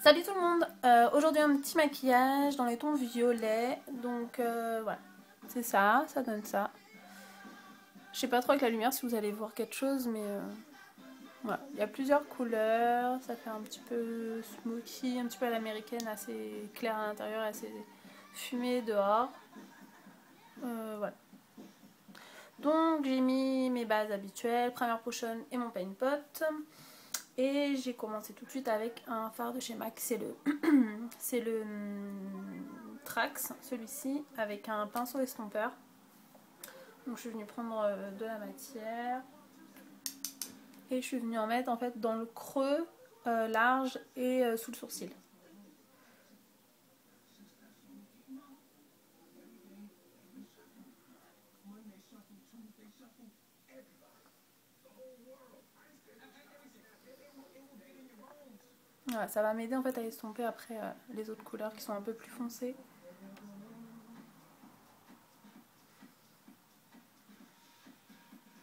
Salut tout le monde, aujourd'hui un petit maquillage dans les tons violets, donc voilà, c'est ça, ça donne ça. Je sais pas trop avec la lumière si vous allez voir quelque chose, mais voilà, il y a plusieurs couleurs, ça fait un petit peu smoky, un petit peu à l'américaine, assez clair à l'intérieur, assez fumé dehors. Voilà. Donc j'ai mis mes bases habituelles, primer potion et mon paint pot. Et j'ai commencé tout de suite avec un fard de chez MAC, c'est le Trax, celui-ci, avec un pinceau estompeur. Donc je suis venue prendre de la matière et je suis venue en mettre en fait dans le creux large et sous le sourcil. Voilà, ça va m'aider en fait à estomper après les autres couleurs qui sont un peu plus foncées.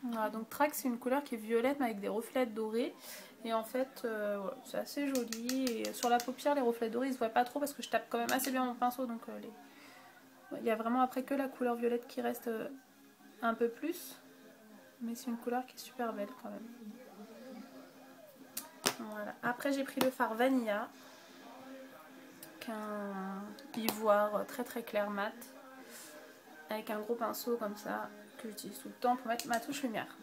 Voilà, donc Trax c'est une couleur qui est violette mais avec des reflets dorés. Et en fait, voilà, c'est assez joli. Et sur la paupière, les reflets dorés ils se voient pas trop parce que je tape quand même assez bien mon pinceau. Donc il y a vraiment après que la couleur violette qui reste un peu plus. Mais c'est une couleur qui est super belle quand même. Voilà. Après j'ai pris le fard Vanilla, qu'un ivoire très très clair mat, avec un gros pinceau comme ça, que j'utilise tout le temps pour mettre ma touche lumière.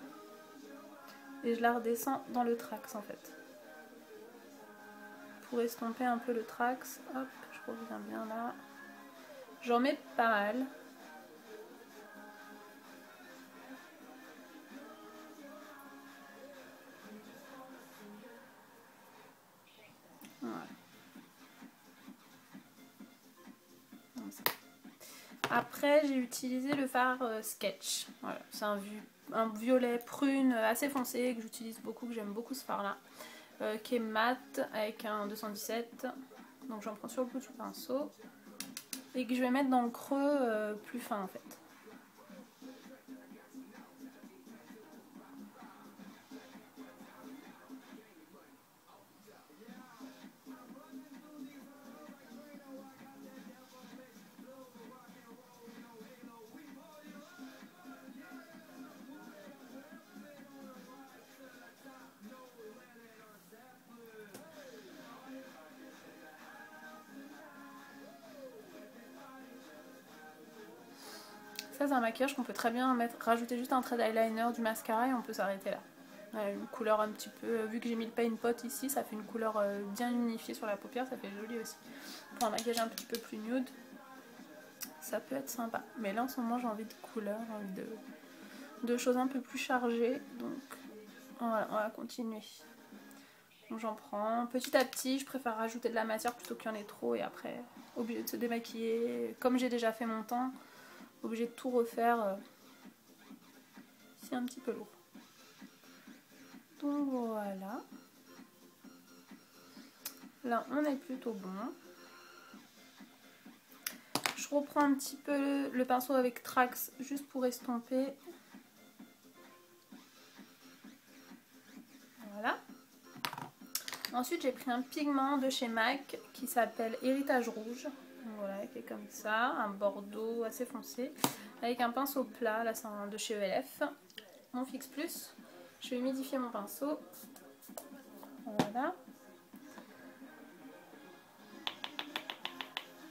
Et je la redescends dans le Trax en fait. Pour estomper un peu le Trax, hop, je reviens bien là. J'en mets pas mal. Voilà. Après j'ai utilisé le fard Sketch. Voilà, c'est un violet prune assez foncé que j'utilise beaucoup, que j'aime beaucoup ce fard là. Qui est mat avec un 217. Donc j'en prends sur le bout du pinceau. Et que je vais mettre dans le creux plus fin en fait. Ça c'est un maquillage qu'on peut très bien mettre, rajouter juste un trait d'eyeliner, du mascara et on peut s'arrêter là. Une couleur un petit peu, vu que j'ai mis le paint pot ici, ça fait une couleur bien unifiée sur la paupière, ça fait joli aussi. Pour un maquillage un petit peu plus nude, ça peut être sympa. Mais là en ce moment j'ai envie de couleurs, j'ai envie de choses un peu plus chargées, donc voilà, on va continuer. Donc j'en prends petit à petit, je préfère rajouter de la matière plutôt qu'il y en ait trop et après obligé de se démaquiller. Comme j'ai déjà fait mon temps, obligé de tout refaire, c'est un petit peu lourd. Donc voilà. Là on est plutôt bon. Je reprends un petit peu le pinceau avec Trax juste pour estomper. Voilà. Ensuite j'ai pris un pigment de chez MAC qui s'appelle Héritage Rouge. Donc voilà, qui est comme ça, un bordeaux assez foncé. Avec un pinceau plat, là c'est un de chez ELF. Mon Fix Plus. Je vais humidifier mon pinceau. Voilà.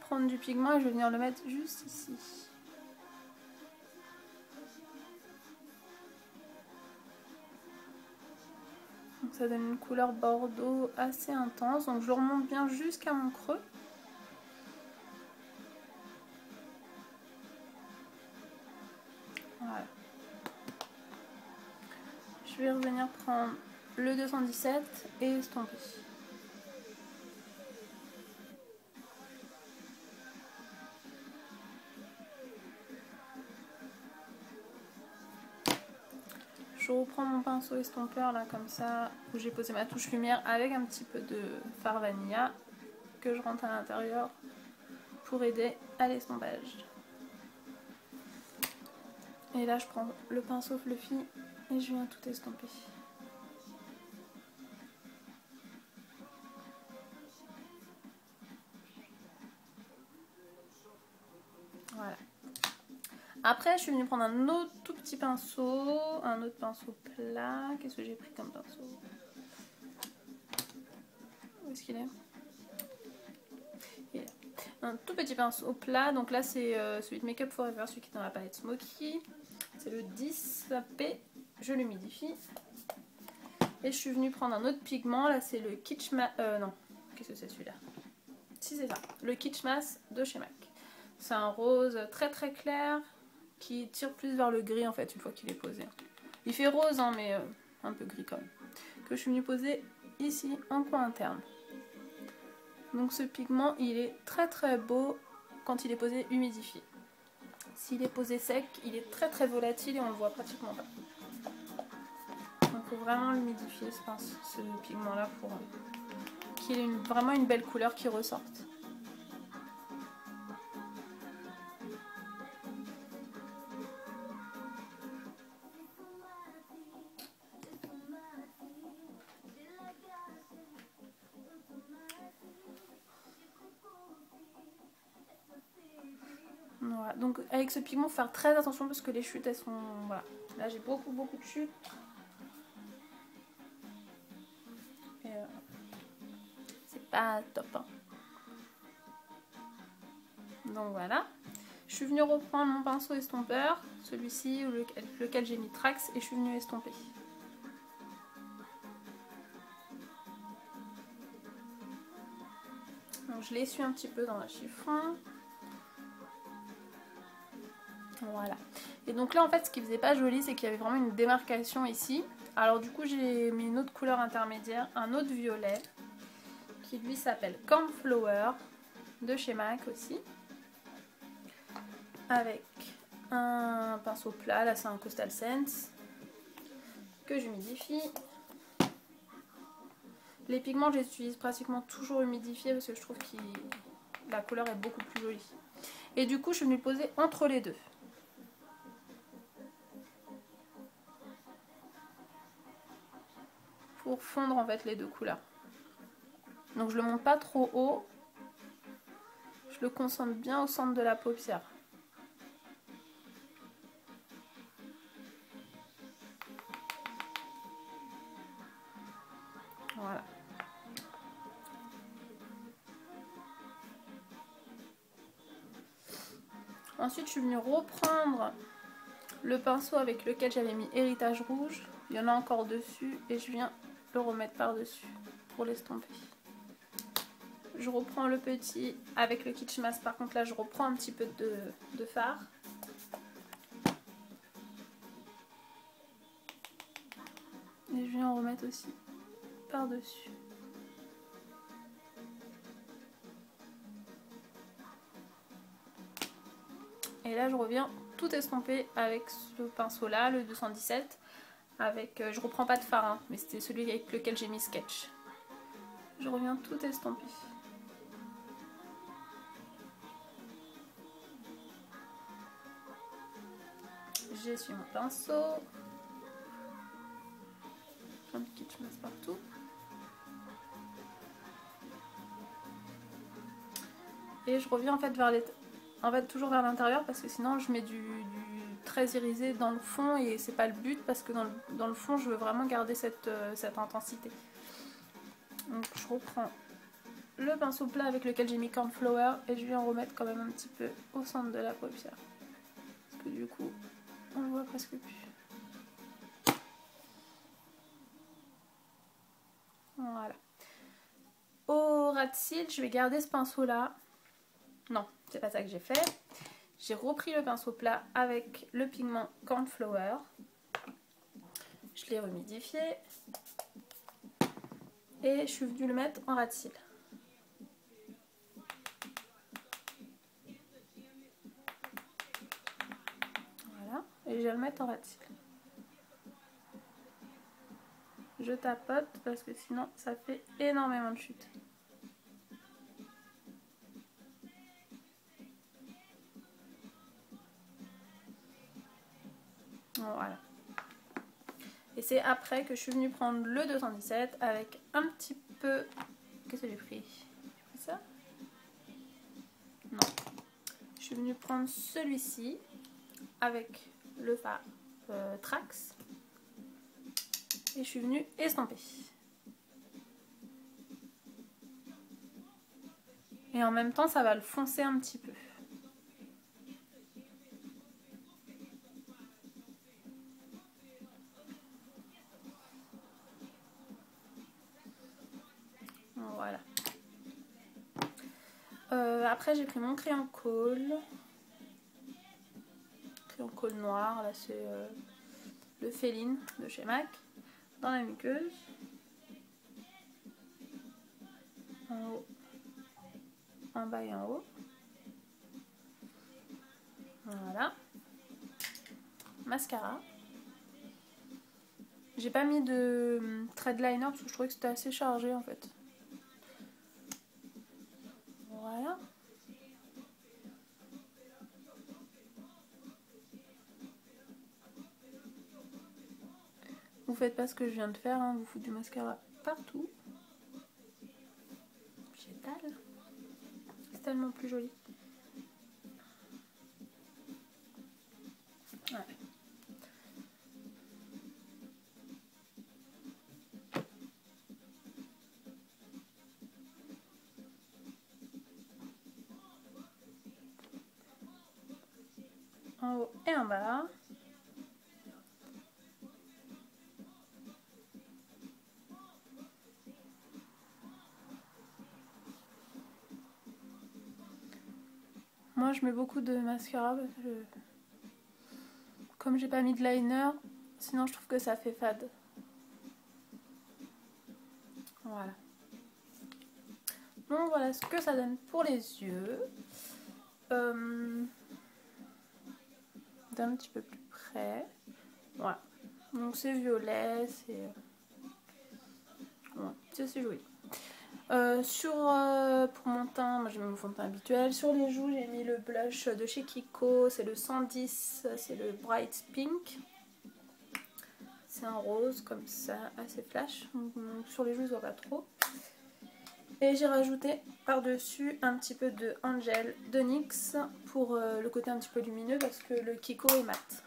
Prendre du pigment et je vais venir le mettre juste ici. Donc ça donne une couleur bordeaux assez intense. Donc je le remonte bien jusqu'à mon creux. Voilà. Je vais revenir prendre le 217 et estomper. Je reprends mon pinceau estompeur là comme ça, où j'ai posé ma touche lumière avec un petit peu de fard vanilla que je rentre à l'intérieur pour aider à l'estompage. Et là je prends le pinceau fluffy et je viens tout estomper. Après, je suis venue prendre un autre tout petit pinceau, un autre pinceau plat. Qu'est-ce que j'ai pris comme pinceau? Où est-ce qu'il est? Il est là. Un tout petit pinceau plat. Donc là, c'est celui de Make Up Forever, celui qui est dans la palette Smoky. C'est le 10P. Je l'humidifie. Et je suis venue prendre un autre pigment. Là, c'est le Kitsch Mask. Non, qu'est-ce que c'est celui-là? Si, c'est ça. Le Kitsch Mask de chez MAC. C'est un rose très très clair qui tire plus vers le gris en fait une fois qu'il est posé. Il fait rose hein, mais un peu gris quand même. Que je suis venue poser ici en coin interne. Donc ce pigment il est très très beau quand il est posé humidifié. S'il est posé sec, il est très très volatile et on le voit pratiquement pas. Donc il faut vraiment l'humidifier ce pigment là pour qu'il ait vraiment une belle couleur qui ressorte. Voilà. Donc avec ce pigment, faut faire très attention parce que les chutes elles sont... Voilà. Là j'ai beaucoup de chutes. Et c'est pas top. Hein. Donc voilà. Je suis venue reprendre mon pinceau estompeur, celui-ci lequel j'ai mis Trax et je suis venue estomper. Donc je l'essuie un petit peu dans le chiffon. Voilà. Et donc là en fait ce qui faisait pas joli c'est qu'il y avait vraiment une démarcation ici. Alors du coup j'ai mis une autre couleur intermédiaire, un autre violet qui lui s'appelle Cornflower de chez MAC aussi. Avec un pinceau plat, là c'est un Coastal Scents que j'humidifie. Les pigments j'utilise pratiquement toujours humidifiés parce que je trouve que la couleur est beaucoup plus jolie. Et du coup je suis venue poser entre les deux. Pour fondre en fait les deux couleurs. Donc je le monte pas trop haut. Je le concentre bien au centre de la paupière. Voilà. Ensuite, je suis venue reprendre le pinceau avec lequel j'avais mis Héritage Rouge. Il y en a encore dessus et je viens le remettre par-dessus pour l'estomper. Je reprends le petit avec le Kitsch Mask. Par contre, là, je reprends un petit peu de fard. Et je viens en remettre aussi par-dessus. Et là je reviens tout estomper avec ce pinceau là, le 217. Avec, je reprends pas de fard, hein, mais c'était celui avec lequel j'ai mis Sketch. Je reviens tout estomper. J'essuie mon pinceau. Plein de Kitsch Mask partout. Et je reviens en fait vers les... toujours vers l'intérieur parce que sinon je mets du très irisé dans le fond et c'est pas le but parce que dans le fond je veux vraiment garder cette intensité. Donc je reprends le pinceau plat avec lequel j'ai mis Cornflower et je vais en remettre quand même un petit peu au centre de la paupière. Parce que du coup on le voit presque plus. Voilà. Au ras de cils, je vais garder ce pinceau là. Non, c'est pas ça que j'ai fait. J'ai repris le pinceau plat avec le pigment Cornflower. Je l'ai humidifié. Et je suis venue le mettre en ras de cils. Voilà. Et je vais le mettre en ras de cils. Je tapote parce que sinon ça fait énormément de chutes. Voilà. Et c'est après que je suis venue prendre le 217 avec un petit peu... Qu'est-ce que j'ai pris? J'ai pris ça? Non. Je suis venue prendre celui-ci avec le fard Trax. Et je suis venue estomper. Et en même temps, ça va le foncer un petit peu. Voilà. Après, j'ai pris mon crayon colle. Crayon colle noir, là c'est le Féline de chez MAC. Dans la muqueuse. En haut. En bas et en haut. Voilà. Mascara. J'ai pas mis de thread liner parce que je trouvais que c'était assez chargé en fait. Voilà. Vous faites pas ce que je viens de faire, hein, vous foutez du mascara partout. J'étale. C'est tellement plus joli. Ouais. En haut et en bas. Moi je mets beaucoup de mascara parce que comme j'ai pas mis de liner, sinon je trouve que ça fait fade. Voilà. Donc voilà ce que ça donne pour les yeux. D'un petit peu plus près. Voilà. Donc c'est violet, c'est... Ouais, c'est assez joli. Pour mon teint, moi j'ai mis mon fond de teint habituel. Sur les joues, j'ai mis le blush de chez Kiko, c'est le 110, c'est le Bright Pink. C'est un rose comme ça, assez flash. Donc, sur les joues, il ne voit pas trop. Et j'ai rajouté par-dessus un petit peu de Angel de NYX pour le côté un petit peu lumineux parce que le Kiko est mat.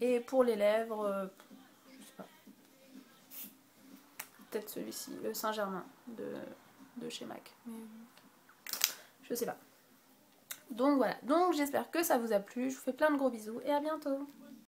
Et pour les lèvres, je sais pas. Peut-être celui-ci, le Saint-Germain de chez MAC. Mais je sais pas. Donc voilà, donc j'espère que ça vous a plu. Je vous fais plein de gros bisous et à bientôt.